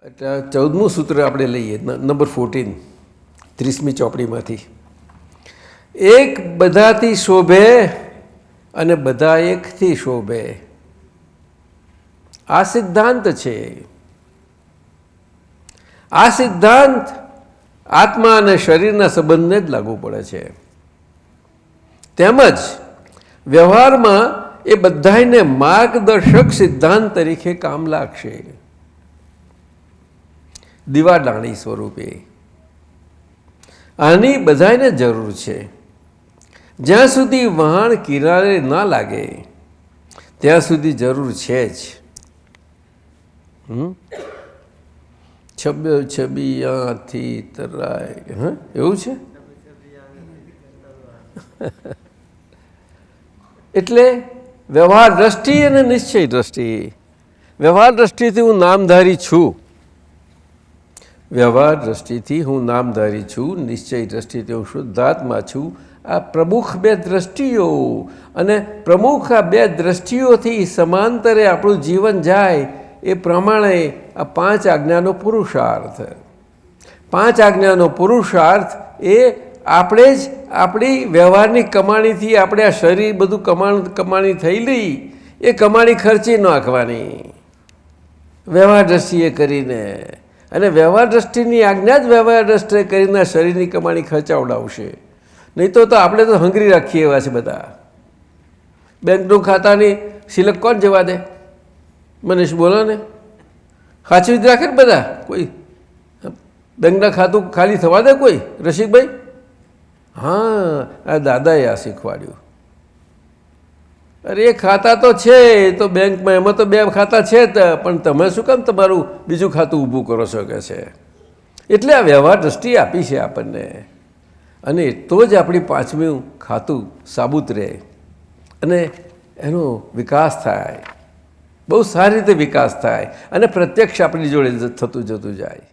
એટલે 14મું સૂત્ર આપણે લઈએ, નંબર 14, 30મી ચોપડીમાંથી. એક બધાથી શોભે અને બધા એકથી શોભે. આ સિદ્ધાંત છે. આ સિદ્ધાંત આત્મા અને શરીરના સંબંધને જ લાગુ પડે છે. તેમજ વ્યવહારમાં એ બધાને માર્ગદર્શક સિદ્ધાંત તરીકે કામ લાગશે, દીવાદાણી સ્વરૂપે. આની બધાને જરૂર છે. જ્યાં સુધી વહાણ કિનારે ના લાગે ત્યાં સુધી જરૂર છે જ. છબિયાથી તરાય, એવું છે. એટલે વ્યવહાર દ્રષ્ટિ અને નિશ્ચય દ્રષ્ટિ. વ્યવહાર દ્રષ્ટિથી હું નામધારી છું, વ્યવહાર દ્રષ્ટિથી હું નામધારી છું, નિશ્ચય દ્રષ્ટિથી હું શુદ્ધાત્મા છું. આ પ્રમુખ બે દ્રષ્ટિઓ, અને પ્રમુખ આ બે દ્રષ્ટિઓથી સમાંતરે આપણું જીવન જાય એ પ્રમાણે આ 5 આજ્ઞાનો પુરુષાર્થ. 5 આજ્ઞાનો પુરુષાર્થ એ આપણે જ આપણી વ્યવહારની કમાણીથી આપણે આ શરીર બધું કમાણી થયેલી એ કમાણી ખર્ચી નાખવાની વ્યવહાર દ્રષ્ટિએ કરીને. અને વ્યવહાર દ્રષ્ટિની આજ્ઞા જ વ્યવહાર દ્રષ્ટિએ કરીને શરીરની કમાણી ખર્ચાવડાવશે. નહીં તો આપણે તો હંગરી રાખીએ એવા છે બધા. બેંકનું ખાતાની સિલક કોણ જવા દે? મનીષ બોલો ને. સાચવી જ રાખે ને બધા. કોઈ બેંકના ખાતું ખાલી થવા દે કોઈ? રસિકભાઈ? હા, આ દાદાએ આ શીખવાડ્યું. અરે એ ખાતા તો છે, તો બેંકમાં એમાં તો 2 ખાતા છે જ, પણ તમે શું કામ તમારું બીજું ખાતું ઊભું કરો છો કે છે. એટલે આ વ્યવહાર દ્રષ્ટિ આપી છે આપણને, અને તો જ આપણી 5મું ખાતું સાબુત રહે અને એનો વિકાસ થાય, બહુ સારી રીતે વિકાસ થાય, અને પ્રત્યક્ષ આપણી જોડે થતું જતું જાય.